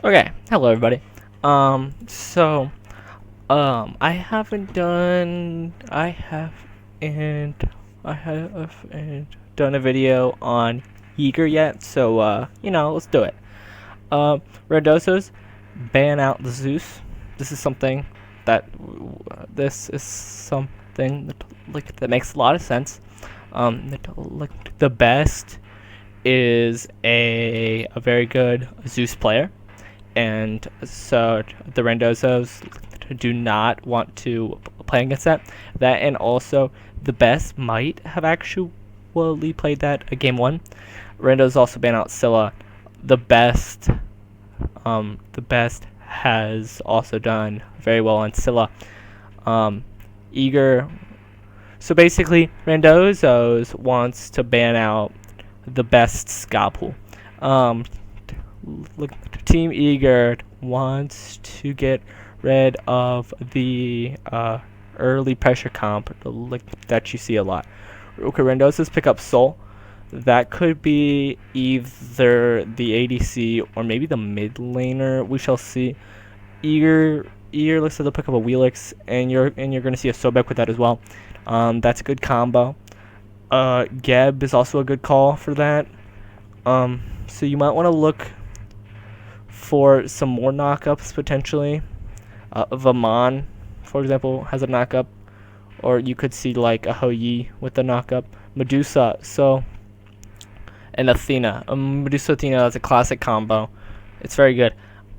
Okay, hello everybody. So, I haven't done, I haven't done a video on Yeager yet, so, let's do it. Randozos, ban out the Zeus. This is something that, this is something that makes a lot of sense. The best is a very good Zeus player, and so the Randozos do not want to play against that. That and also the best might have actually played that a game one. Randos also ban out Scylla. The best, has also done very well on Scylla. Eager. So basically, Randozos wants to ban out the best ska pool. Team Eager wants to get rid of the early pressure comp that you see a lot. Okay, Randozos pick up Soul. That could be either the ADC or maybe the mid laner. We shall see. Eager looks like they'll pick up a Wheelix, and you're gonna see a Sobek with that as well. That's a good combo. Geb is also a good call for that. So you might want to look for some more knockups potentially. Vaman, for example, has a knockup, or you could see like a Hou with a knockup. Medusa, and Athena. Medusa Athena, that's a classic combo. It's very good.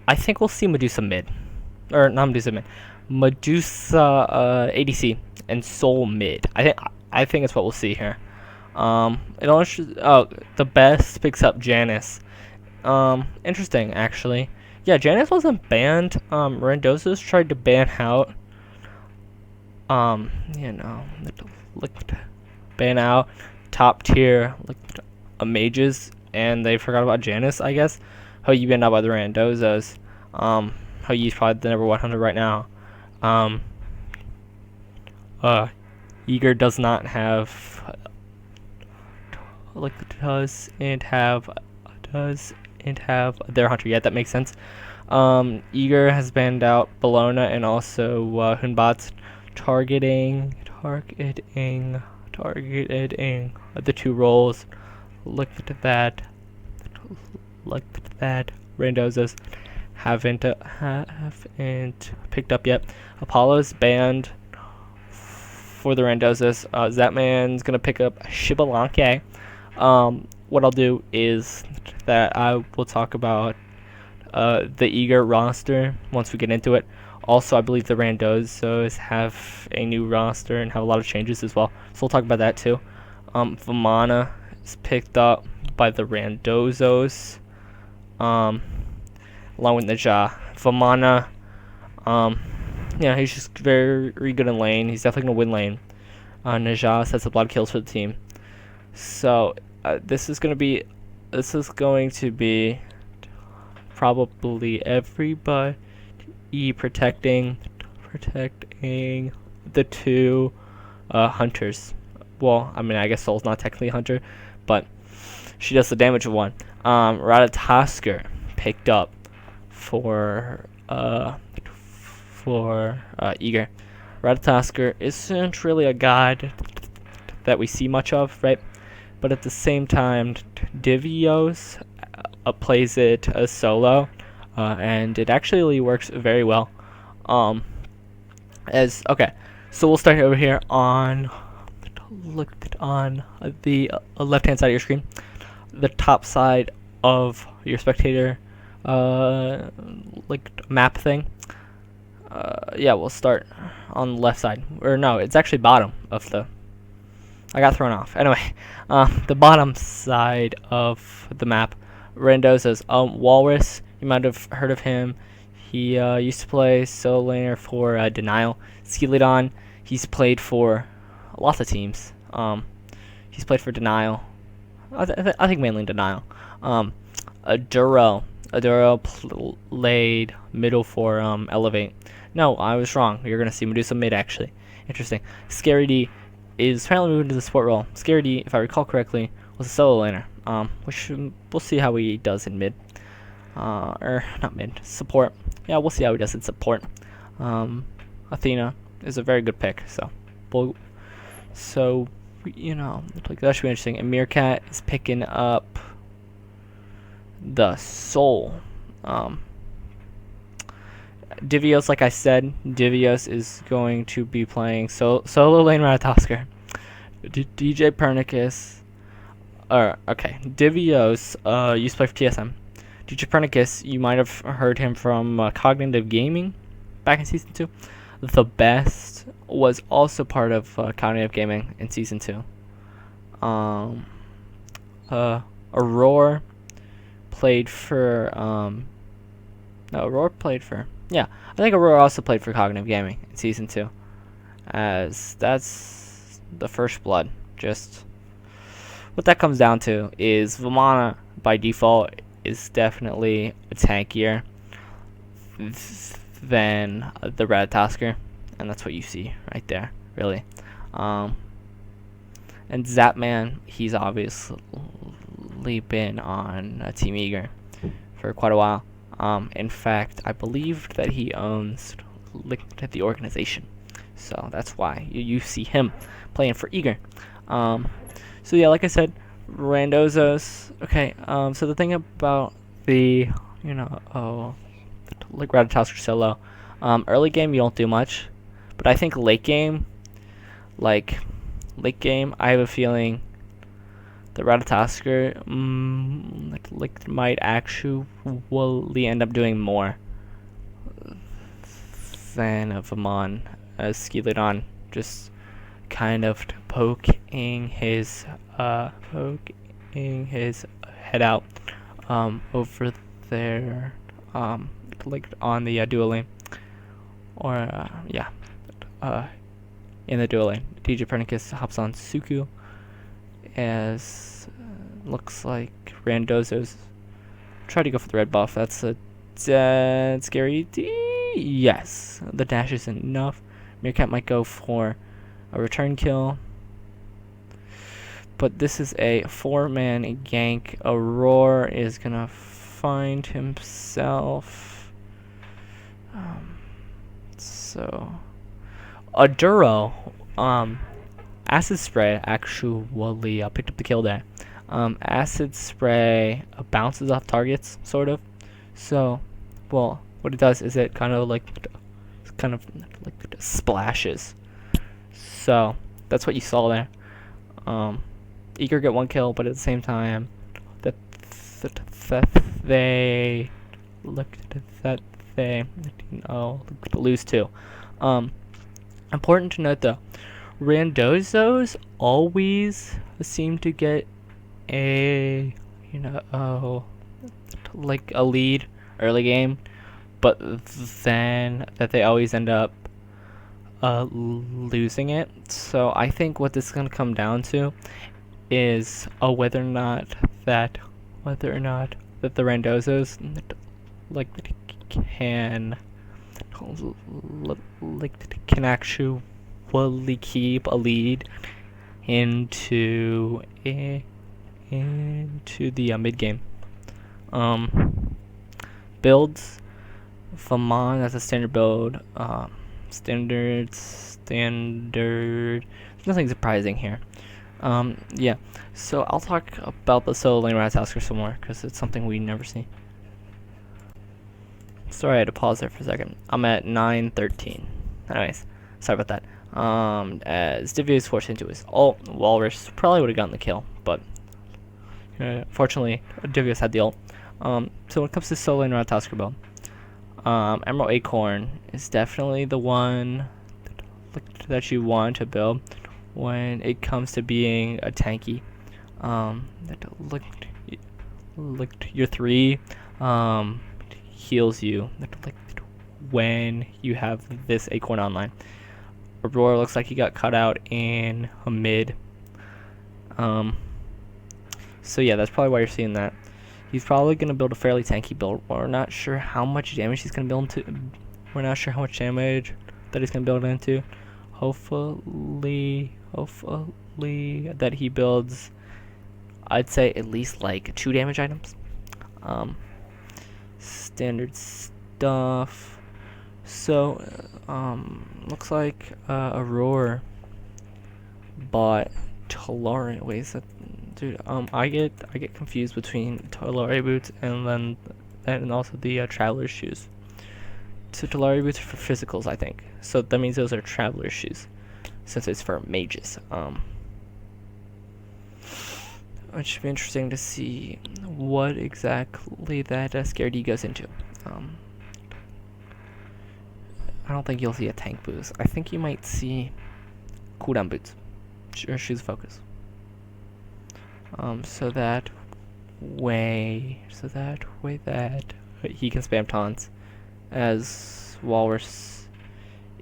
I think we'll see Medusa mid, or not Medusa mid. Medusa ADC and Soul mid. I think it's what we'll see here. The best picks up Janice. Interesting actually. Yeah, Janice wasn't banned. Randozos tried to ban out. Ban out top tier mages, and they forgot about Janice, I guess. Hou banned out by the Randozos. Hou's probably the number 100 right now. Eager does not have doesn't have their hunter yet. That makes sense. Eager has banned out Bologna and also Hunbots, targeting the two roles. Look at that. Randozos haven't picked up yet. Apollo's banned for the Randozos. Zatman's gonna pick up Shibalanke. What I'll do is that I will talk about the Eager roster once we get into it. Also, I believe the Randozos have a new roster and have a lot of changes as well, so we'll talk about that too. Vamana is picked up by the Randozos, along with Naja. Vamana, he's just very, very good in lane. He's definitely gonna win lane. Naja sets up a lot of kills for the team. So this is going to be probably everybody protecting the two hunters. Well, I mean, I guess Soul's not technically a hunter, but she does the damage of one. Ratatosker picked up for Eager. Ratatosker isn't really a god that we see much of, right? But at the same time, Divios plays it as solo, and it actually works very well. So we'll start over here on the left-hand side of your screen, the top side of your spectator, map thing. We'll start on the left side, or no, it's actually bottom of the. I got thrown off. Anyway, the bottom side of the map, Randozos. Walrus, you might have heard of him. He used to play solo laner for Denial. Skeleton, he's played for lots of teams. He's played for Denial. I think mainly Denial. Aduro played middle for Elevate. No, I was wrong. You're gonna see Medusa mid actually. Interesting. Scary D is finally moving to the support role. Scary D, if I recall correctly, was a solo laner. We'll see how he does in mid. or not mid, support. Yeah, we'll see how he does in support. Athena is a very good pick, so like that should be interesting. And Meerkat is picking up the Soul. Divios, like I said, Divios is going to be playing solo lane Ratatosker. DJ Pernicus. Divios used to play for TSM. DJ Pernicus, you might have heard him from Cognitive Gaming back in Season 2. The Best was also part of Cognitive Gaming in Season 2. Aurora played for... Yeah, I think Aurora also played for Cognitive Gaming in Season 2. As that's the First Blood. Just... what that comes down to is Vamana, by default, is definitely tankier than the Ratatosker, and that's what you see right there, really. And Zapman, he's obviously been on Team Eager for quite a while. In fact, I believe that he owns the organization, so that's why you see him playing for Eager. So yeah, like I said, Randozos. Okay, so the thing about the, like Ratatosker solo, early game you don't do much, but I think late game, I have a feeling the Ratatosker might actually end up doing more than Vamon as Skeleton, just kind of poking his head out over there, like on the dual lane, or in the dual lane. DJ Pernicus hops on Suku, as looks like Randozos try to go for the red buff. That's a dead scary. Yes, the dash isn't enough. Meerkat might go for a return kill, but this is a 4-man gank. Aurora is gonna find himself. So Aduro, Acid Spray actually picked up the kill there. Acid Spray bounces off targets, sort of. So, well, what it does is it kind of like splashes. So that's what you saw there. Eager get 1 kill, but at the same time, they lose 2. Important to note though, Randozos always seem to get a a lead early game, but then that they always end up losing it. So I think what this is going to come down to is whether or not that the Randozos can actually keep a lead into the mid game. Builds Famon as a standard build. Standard. Nothing surprising here. Yeah. So I'll talk about the solo lane Ratatosker some more because it's something we never see. Sorry, I had to pause there for a second. I'm at 9:13. Anyways, sorry about that. As Divya is forced into his ult, Walrus probably would have gotten the kill, but fortunately, Divius had the ult. So when it comes to solo lane Ratatosker build, Emerald Acorn is definitely the one that you want to build when it comes to being a tanky. Your 3 heals you when you have this Acorn online. Aurora looks like he got cut out in a mid. So yeah, that's probably why you're seeing that. He's probably going to build a fairly tanky build. We're not sure how much damage he's going to build into. We're not sure how much damage that he's going to build into. Hopefully that he builds, I'd say, at least like 2 damage items. standard stuff. So, looks like Aurora bought Talari. Wait, is that, dude? I get confused between Talari boots and also the traveler shoes. So Talari boots are for physicals, I think. So that means those are traveler shoes, since it's for mages. It should be interesting to see what exactly that Scared E goes into. I don't think you'll see a tank boost. I think you might see cooldown boots or shoes focus. So that way that he can spam taunts as Walrus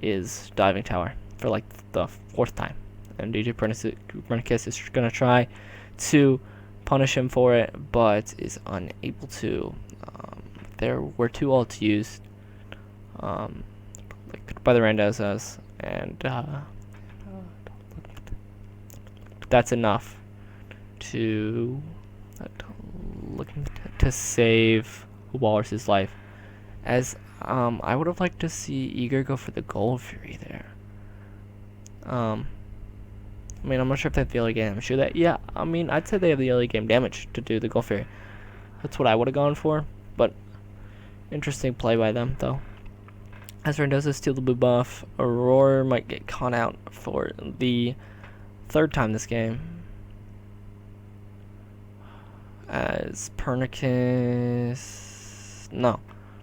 is diving tower for like the 4th time, and DJ Pernicus is gonna try to punish him for it, but is unable to. There were 2 ults used, by the Randozos, and that's enough to save Walrus's life. As I would have liked to see Eager go for the Gold Fury there. I mean, I'm not sure if they have the early game damage. Yeah, I mean, I'd say they have the early game damage to do the Gold Fury. That's what I would have gone for, but interesting play by them, though. As Randozos steal the blue buff, Aurora might get caught out for the 3rd time this game. As Pernicus... No.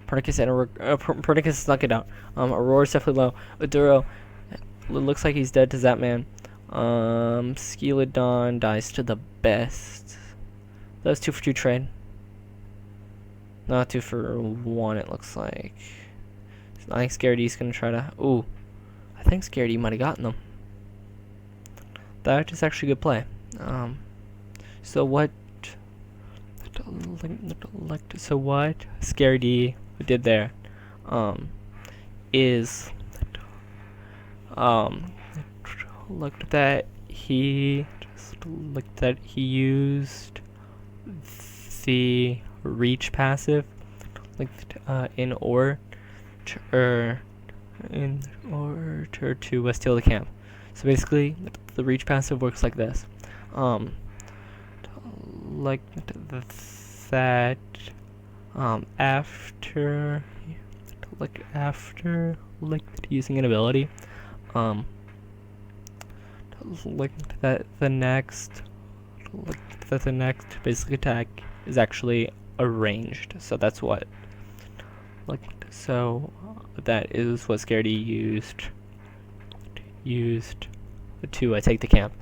Pernicus snuck it out. Aurora's definitely low. Aduro, looks like he's dead to Zapman. Skeledon dies to the best. That was 2 for 2 trade. Not 2 for 1, it looks like. I think Scared E's gonna try to... Ooh. I think Scared E might have gotten them. That is actually good play. So what Scared E did there is looked that he used the reach passive in order to steal the camp. So basically the reach passive works like this. After using an ability, the next basic attack is actually arranged. So that's what that is what Scared E used to take the camp.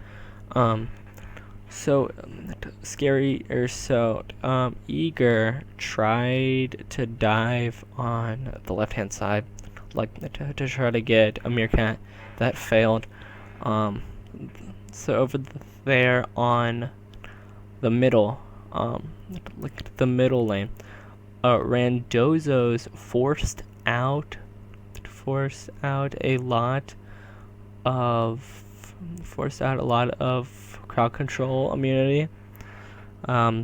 Eager tried to dive on the left-hand side, to try to get a Meerkat. That failed. So over there on the middle, the middle lane, Randozos forced out a lot of crowd control immunity from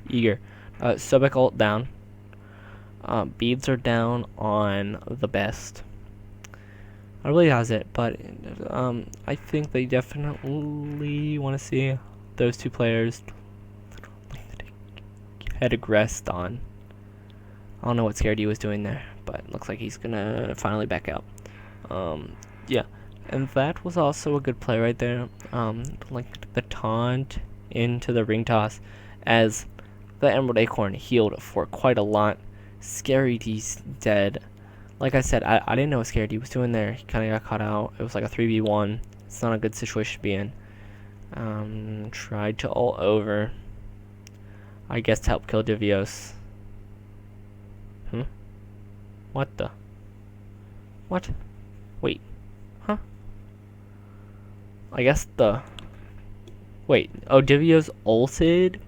Eager. Sobek ult down. Beads are down on the best. I really has it, but I think they definitely want to see those 2 players head aggressed on. I don't know what Scared E was doing there, but looks like he's gonna finally back out. Yeah, and that was also a good play right there. The taunt into the ring toss, as the Emerald Acorn healed for quite a lot. Scared E's dead. Like I said, I didn't know what Scared E was doing there. He kind of got caught out. It was like a 3v1. It's not a good situation to be in. Tried to ult over, I guess, to help kill Divios. What the? What? Wait. Huh? I guess the... Wait. Oh, Divios ulted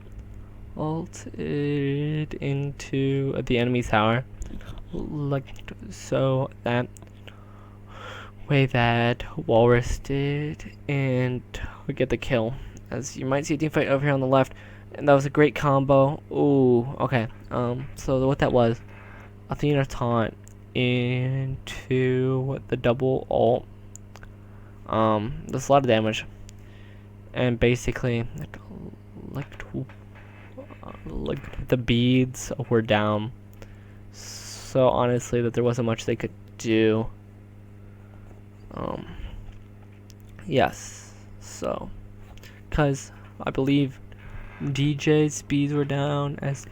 into the enemy's tower. So that way that Walrus did, and we get the kill. as you might see a team fight over here on the left, and that was a great combo. Ooh, okay. So what that was, Athena taunt into the double ult. There's a lot of damage, and basically, like the beads were down. So honestly, that there wasn't much they could do. Yes. So, because I believe DJ's speeds were down as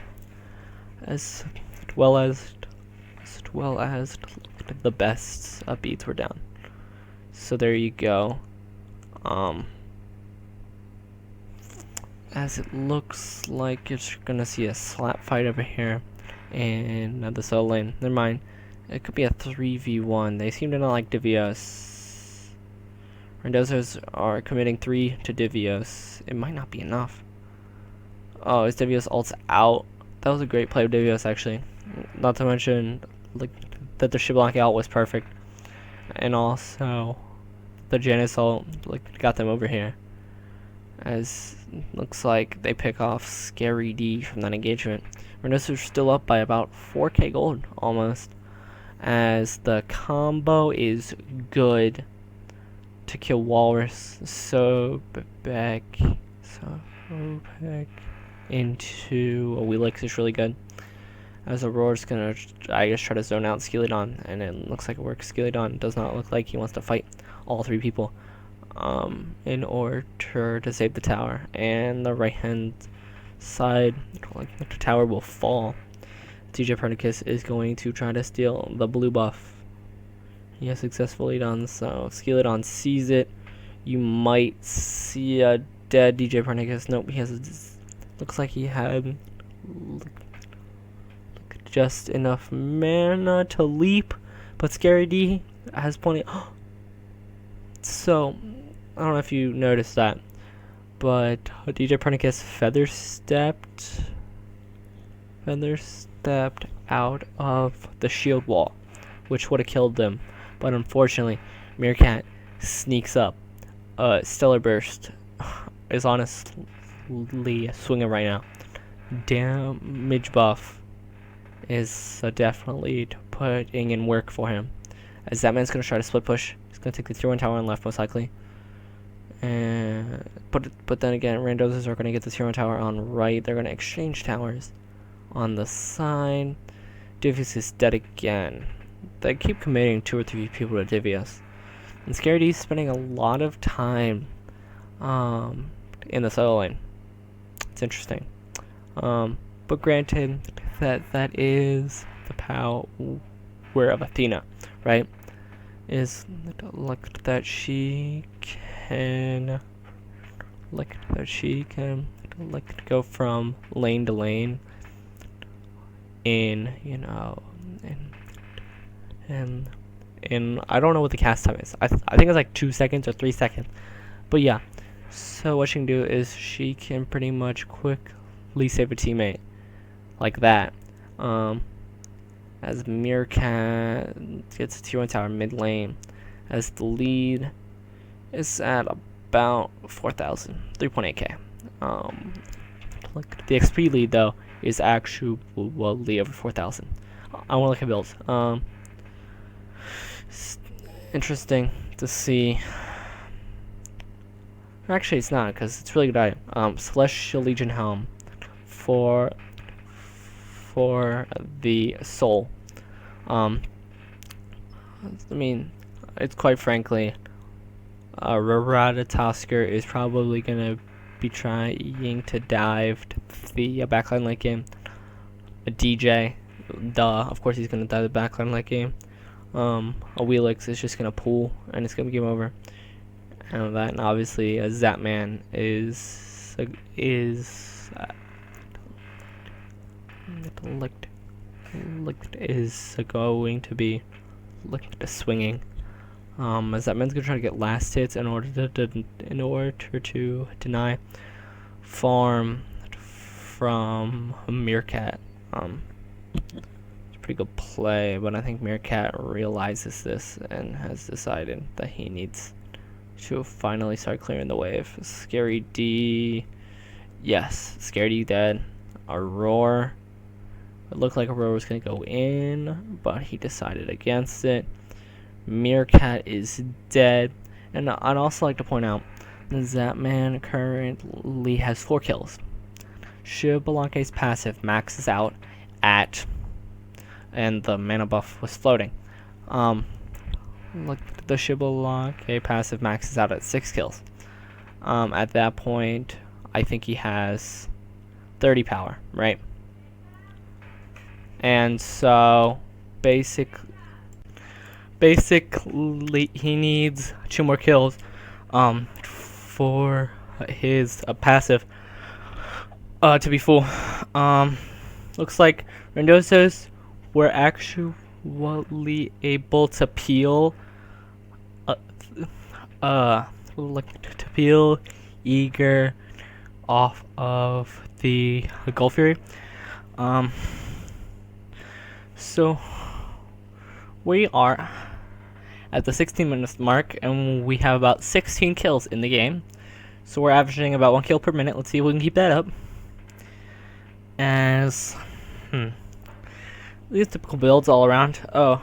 well as the best beats were down. So there you go. As it looks like you're gonna see a slap fight over here in the solo lane. Never mind. It could be a 3v1. They seem to not like Divios. Randozos are committing 3 to Divios. It might not be enough. Oh, is Divios ults out? That was a great play of Divios, actually. Not to mention, like, that the Shibboleth out was perfect. And also, the Janus ult, like, got them over here. As looks like they pick off Scary D from that engagement. Randozos are still up by about 4k gold, almost. As the combo is good to kill Walrus. So back into a Wheelix is really good. As Aurora's gonna, I guess, try to zone out Skeleton, and it looks like it works. Skeleton does not look like he wants to fight all 3 people in order to save the tower. And the right hand side, like the tower will fall. DJ Pernicus is going to try to steal the blue buff. He has successfully done so. Skeleton sees it. You might see a dead DJ Pernicus. Nope, he has. Looks like he had just enough mana to leap, but Scary D has plenty. So, I don't know if you noticed that, but DJ Pernicus feather stepped out of the shield wall, which would have killed them. But unfortunately, Meerkat sneaks up. Stellar Burst is honestly swinging right now. Damage buff is definitely putting in work for him. As that man's going to try to split push. He's going to take the tier 1 tower on left, most likely. And but then again, Randozos are going to get the tier 1 tower on right. They're going to exchange towers on the side. Divius is dead again. They keep committing 2 or 3 people to Divius. And Scary D's spending a lot of time in the solo lane. It's interesting. But granted, that is the power of Athena, right? Is like that she can go from lane to lane in, you know, and I don't know what the cast time is. I think it's like 2 seconds or 3 seconds. But yeah, so what she can do is she can pretty much quickly save a teammate like that. As Meerkat gets a tier 1 tower mid lane, as the lead is at about 4,000, 3.8k. Like the XP lead though is actually over 4,000. I want to look at builds. It's interesting to see. Actually, it's not, because it's really good item. Celestial Legion Helm for the soul. I mean, it's quite frankly, Ratatosker is probably gonna be trying to dive to the backline late game. A DJ, of course he's gonna dive the backline late game. A Wheelix is just gonna pull, and it's gonna be game over. And that, and obviously, a Zapman is going to be swinging. As Zapman's gonna try to get last hits in order to deny farm from Meerkat. It's a pretty good play, but I think Meerkat realizes this and has decided that he needs to finally start clearing the wave. Scary D. Yes, Scary D dead. Aurora. It looked like Aurora was going to go in, but he decided against it. Meerkat is dead. And I'd also like to point out that man currently has 4 kills. Shibalanke's passive maxes out at, and the mana buff was floating. Look, the Shibalanke passive maxes out at 6 kills. At that point, I think he has 30 power, right? And so, basically he needs 2 more kills for his passive to be full. Looks like Randozos were actually able to peel Eager off of the Gulf Fury. So we are at the 16 minutes mark, and we have about 16 kills in the game. So we're averaging about 1 kill per minute. Let's see if we can keep that up. As these typical builds all around. Oh,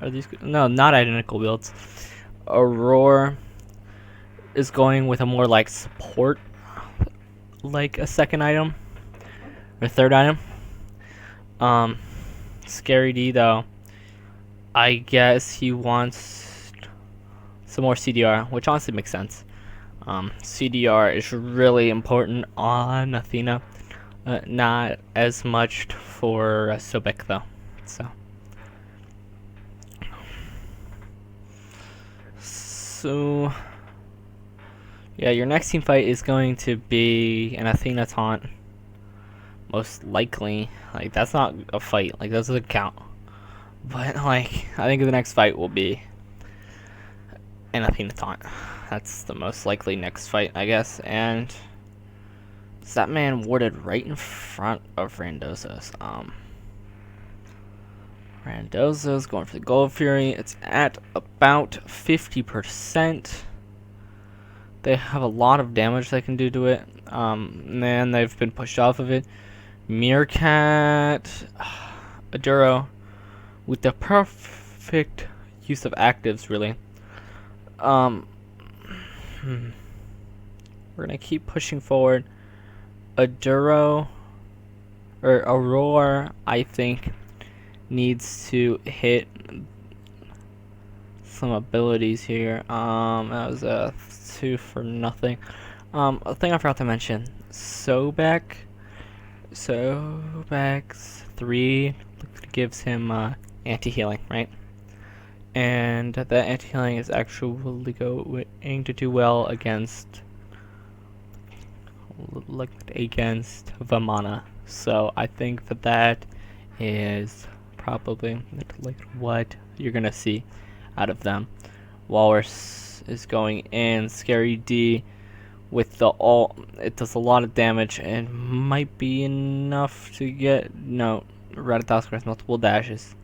are these? No, not identical builds. Aurora is going with a more like support, like a second item or third item. Scary D though, I guess he wants some more CDR, which honestly makes sense. CDR is really important on Athena, not as much for Sobek though. So yeah, your next team fight is going to be an Athena taunt, most likely. Like, that's not a fight, like, that doesn't count. But like, I think the next fight will be an Athena taunt. That's the most likely next fight, I guess. And that man warded right in front of Randozos. Randozos going for the Gold Fury. It's at about 50%. They have a lot of damage they can do to it. And they've been pushed off of it. Meerkat, Aduro, with the perfect use of actives, really. We're gonna keep pushing forward. Aduro, or Aurora, I think, needs to hit some abilities here. That was a 2 for nothing. A thing I forgot to mention, Sobek's 3 gives him anti-healing, right? And that anti-healing is actually going to do well against Vamana. So I think that is probably like what you're gonna see out of them. Walrus is going in. Scary D with the ult, it does a lot of damage and might be enough to get Randozos has multiple dashes.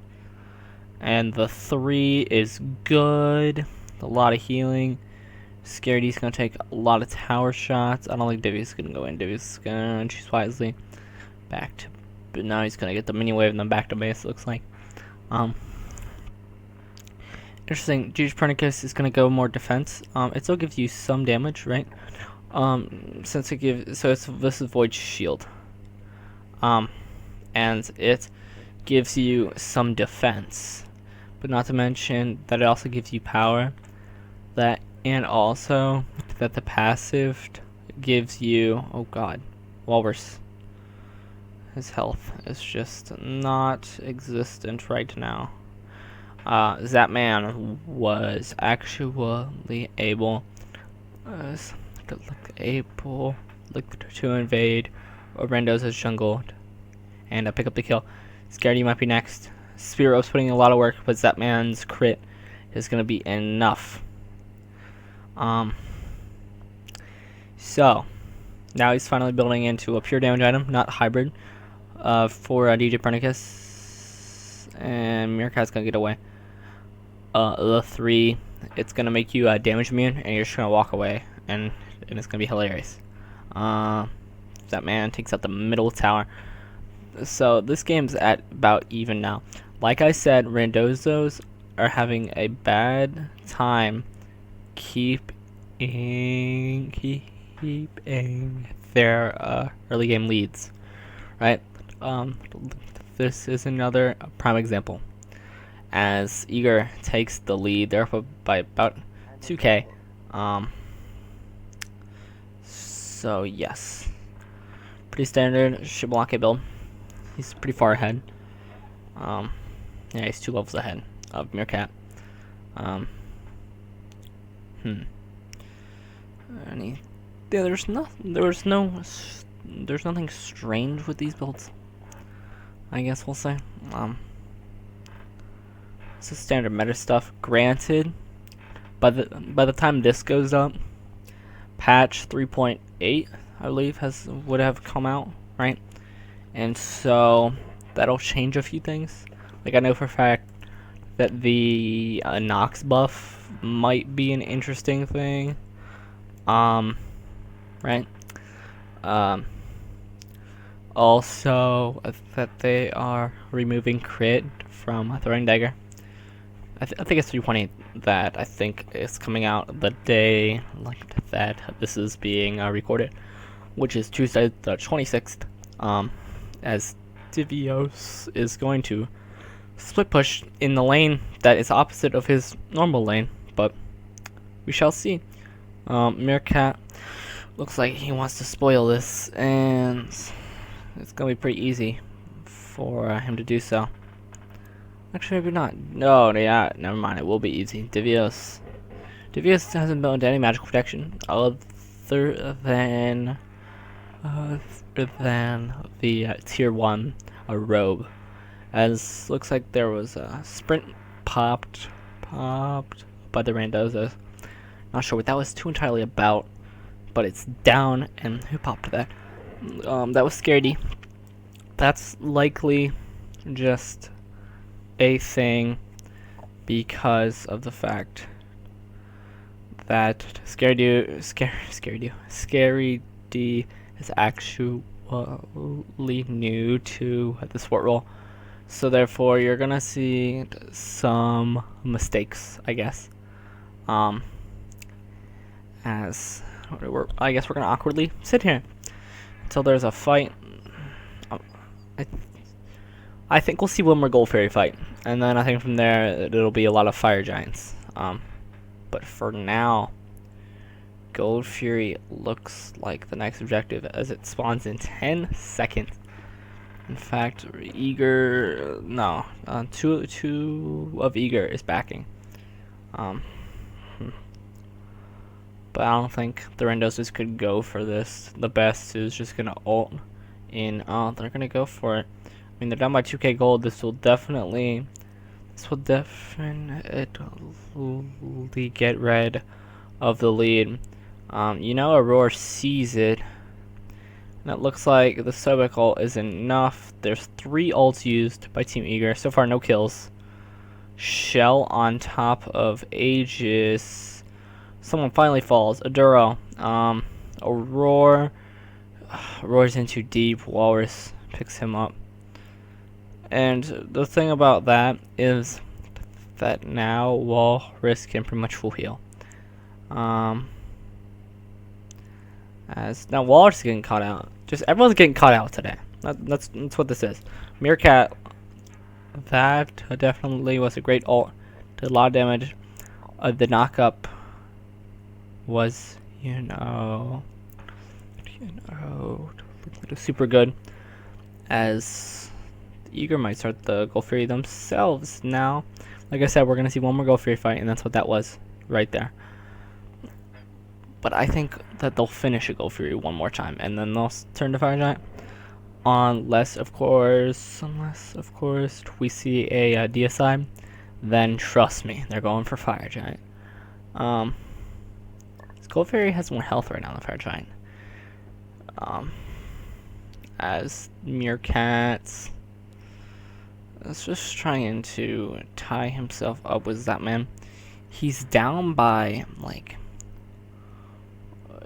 And the 3 is good. A lot of healing. Scary D's gonna take a lot of tower shots. I don't think Divi's gonna go in. Divi's gonna choose wisely. But now he's gonna get the mini wave and then back to base, it looks like. Interesting. Gigipernicus is gonna go more defense. It still gives you some damage, right? Since it gives, so this is Void Shield. And it gives you some defense, but not to mention that it also gives you power. That, and also that the passive gives you, oh god, Walrus. His health is just not existent right now. That man was actually able to invade Randozos jungle and pick up the kill. Scaredy might be next. Spiro's putting in a lot of work, but that man's crit is going to be enough. So now he's finally building into a pure damage item, not hybrid, for DJ Pernicus, and Meerkat's gonna get away. The 3 it's gonna make you damage immune, and you're just gonna walk away, and it's gonna be hilarious. That man takes out the middle tower. So this game's at about even now. Like I said, Randozos are having a bad time keeping their early game leads, right? This is another prime example. As Eager takes the lead, they're up by about 2k. So yes, pretty standard Shibalake build. He's pretty far ahead. Yeah, he's 2 levels ahead of Meerkat. And there's nothing strange with these builds, I guess we'll say. It's just standard meta stuff. Granted, by the time this goes up, patch 3.8, I believe, would have come out, right? And so that'll change a few things. Like, I know for a fact that the Nox buff might be an interesting thing. Right? Also, that they are removing crit from Throwing Dagger. I think it's 3.8 that I think is coming out the day like that this is being recorded, which is Tuesday the 26th. As Divios is going to split push in the lane that is opposite of his normal lane, but we shall see. Meerkat looks like he wants to spoil this, and it's gonna be pretty easy for him to do so. Actually, maybe not. No, yeah, never mind. It will be easy. Divios hasn't built any magical protection other than the tier 1 robe. As looks like there was a sprint popped by the Randozos. Not sure what that was too entirely about, but it's down, and who popped that? That was Scaredy. That's likely just a thing because of the fact that Scaredy is actually new to the sport role, so therefore you're gonna see some mistakes, I guess. As I guess we're gonna awkwardly sit here until there's a fight. I think we'll see one more Gold Fairy fight, and then I think from there it'll be a lot of Fire Giants. But for now, Gold Fury looks like the next objective as it spawns in 10 seconds. In fact, Eager, no, two of Eager is backing. But I don't think the Randozos could go for this. The best is just gonna ult in. They're gonna go for it. I mean, they're down by 2k gold. This will definitely get rid of the lead. Aurora sees it, and it looks like the Sobek ult is enough. There's 3 ults used by Team Eager. So far, no kills. Shell on top of Aegis. Someone finally falls. Aduro. Aurora's in too deep. Walrus picks him up. And the thing about that is that now Walrus can pretty much full heal. As now Walrus is getting caught out. Just everyone's getting caught out today. That's what this is. Meerkat, that definitely was a great ult. Did a lot of damage. The knock-up was, super good. As Eager might start the Gold Fury themselves now. Like I said, we're gonna see one more Gold Fury fight, and that's what that was right there. But I think that they'll finish a Gold Fury one more time, and then they'll turn to Fire Giant. Unless of course we see a DSI, then trust me, they're going for Fire Giant. Gold Fairy has more health right now than Fire Giant. As Meerkat is just trying to tie himself up with that man. He's down by like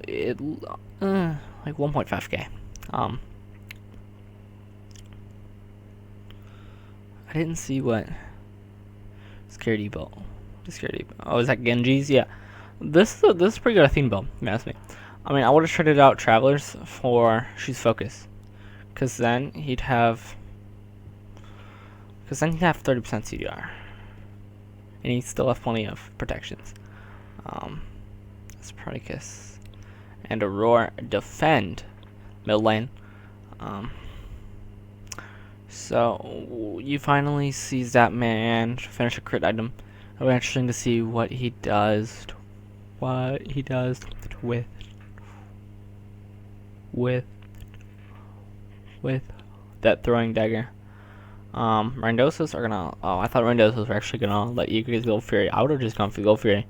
1.5k. I didn't see what Scaredy built. Oh, is that Genji's? Yeah. This is pretty good Athena build, if you ask me. I mean, I would have traded out Travelers for She's Focus, because then he'd have 30% CDR, and he'd still have plenty of protections. Spartacus and Aurora defend mid lane. So you finally see that man finish a crit item. It'll be interesting to see what he does. With that throwing dagger. Randozos are gonna. Oh, I thought Randozos were actually gonna let Eager go Fury. I would have just gone for Go Fury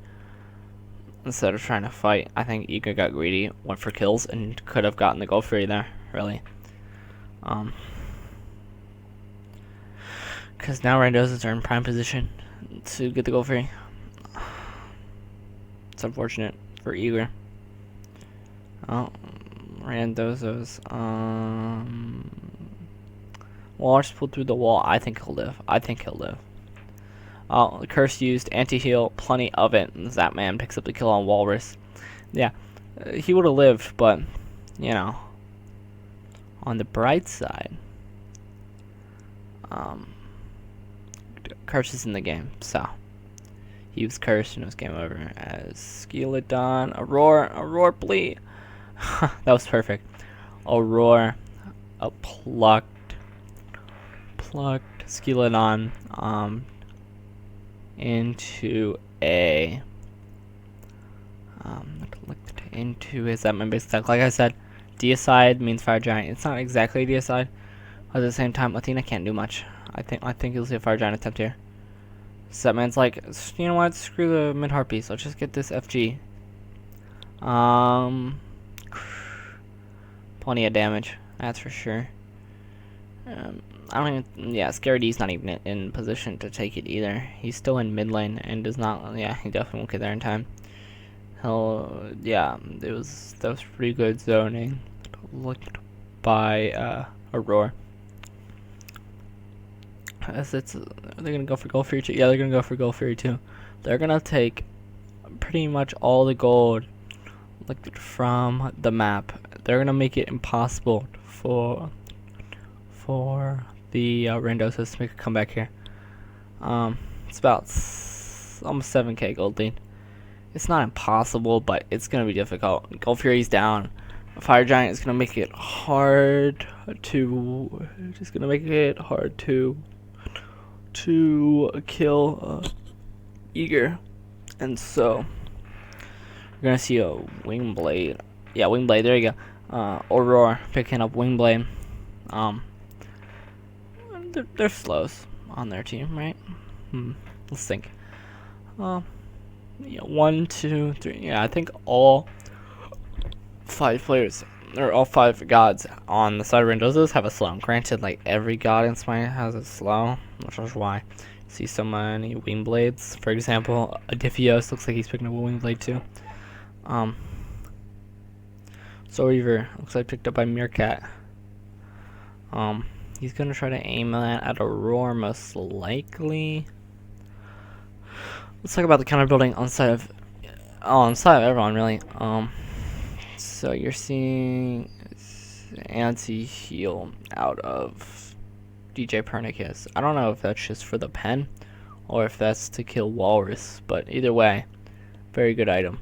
instead of trying to fight. I think Eager got greedy, went for kills, and could have gotten the Go Fury there. Really. Because now Randozos are in prime position to get the Go Fury. It's unfortunate for Eager. Oh, Randozos. Walrus pulled through the wall. I think he'll live. Oh, the curse used anti-heal, plenty of it. And that man picks up the kill on Walrus. Yeah, he would have lived, but you know, on the bright side, curse is in the game, so he was cursed and it was game over. As Skeleton, Aurora, bleed. That was perfect. Aurora, a plucked Skeleton into his that basic attack. Like I said, Deicide means Fire Giant. It's not exactly Deicide, but at the same time, Athena can't do much. I think you'll see a Fire Giant attempt here. So that man's like, you know what? Screw the mid harpies. Let's just get this FG. Plenty of damage. That's for sure. I don't even. Yeah, Scaredy's not even in position to take it either. He's still in mid lane and does not. Yeah, he definitely won't get there in time. Yeah, that was pretty good zoning looked by Aurora. As they're gonna go for Gold Fury too. Yeah, they're gonna go for Gold Fury too. They're gonna take pretty much all the gold from the map. They're gonna make it impossible for the Randozos to make a comeback here. It's about almost 7k gold lead. It's not impossible, but it's gonna be difficult. Gold Fury's down. Fire Giant is gonna make it hard to. Just gonna make it hard to kill Eager, and so you're gonna see a Wing Blade. Yeah, Wing Blade. There you go. Aurora picking up Wing Blade. They're slows on their team, right? Let's think. Yeah, 1, 2, 3. Yeah, I think all 5 players, or all 5 gods on the side of Randozos have a slow. Granted, like every god in Smite has a slow. I'm not sure why. See so many Wing Blades. For example, Adiphios looks like he's picking up a Wing Blade too. Soul Reaver looks like picked up by Meerkat. He's gonna try to aim that at Aurora most likely. Let's talk about the counter building on side of everyone really. So you're seeing anti-heal out of DJ Pernicus. I don't know if that's just for the pen or if that's to kill Walrus, but either way, very good item.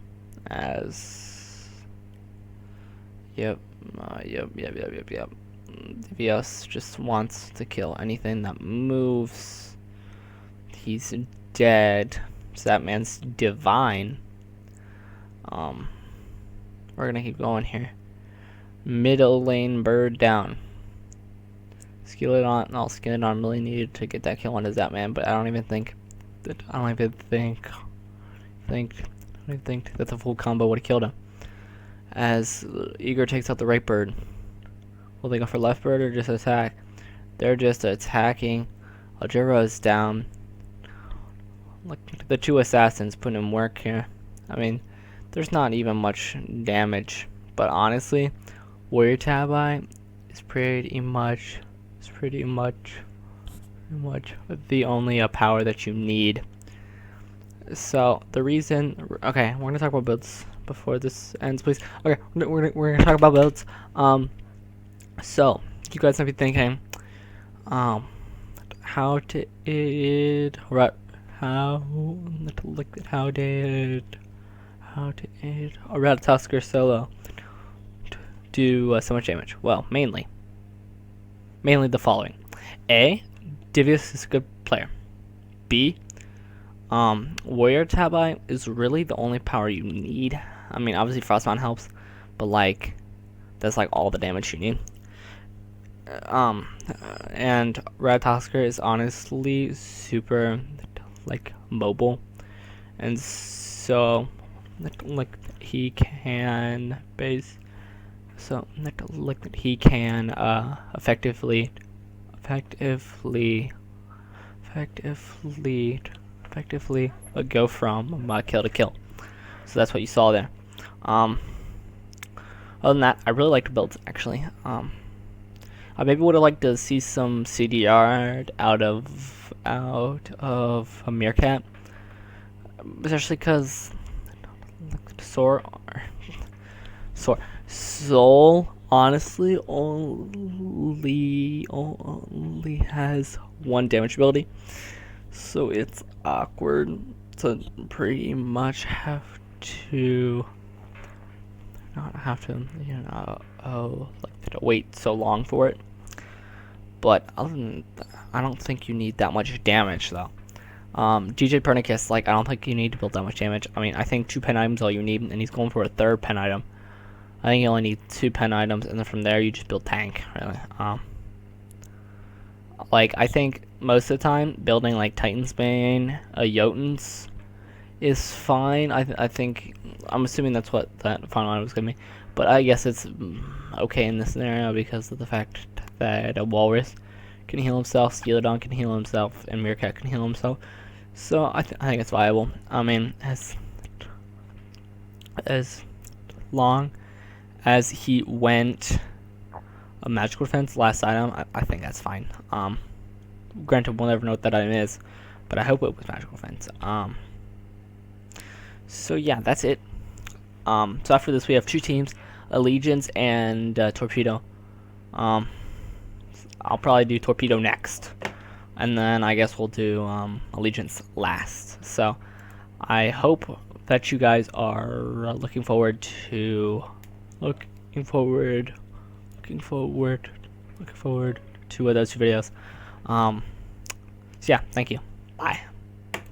As yep. DPS just wants to kill anything that moves. He's dead. So that man's divine. We're gonna keep going here. Middle lane bird down. Skeleton really needed to get that kill on his that man, but I don't even think that the full combo would have killed him. As Eager takes out the right bird. Will they go for left bird or just attack? They're just attacking. Ajura is down. the 2 assassins put in work here. I mean, there's not even much damage, but honestly, Warrior Tabi is pretty much the only power that you need. So the reason, okay, we're gonna talk about builds before this ends, please. Okay, we're gonna talk about builds. So you guys might be thinking, how did a Red Tusker solo do so much damage? Well, mainly the following: A, Divius is a good player. B, Warrior Tabi is really the only power you need. I mean, obviously Frostbound helps, but like, that's like all the damage you need. And Red Tusker is honestly super like mobile, and so like he can effectively go from kill to kill. So that's what you saw there. Other than that, I really liked builds actually. I maybe would have liked to see some CDR out of a Meerkat, especially because Soul honestly only has 1 damage ability, so it's awkward to pretty much have to wait so long for it. But other than that, I don't think you need that much damage though. DJ Pernicus, like, I don't think you need to build that much damage. I mean, I think 2 pen items all you need, and he's going for a 3rd pen item. I think you only need 2 pen items, and then from there you just build tank, really. Like, I think most of the time, building like Titan's Bane, Jotuns is fine. I think, I'm assuming that's what that final item was gonna be. But I guess it's okay in this scenario because of the fact that a Walrus can heal himself, Steelodon can heal himself, and Meerkat can heal himself. So I think it's viable. I mean, as long as he went a magical defense last item, I think that's fine. Granted, we'll never know what that item is, but I hope it was magical defense. So yeah, that's it. So after this, we have 2 teams, Allegiance and Torpedo. I'll probably do Torpedo next, and then I guess we'll do Allegiance last. So I hope that you guys are looking forward to those 2 videos. So yeah, thank you. Bye.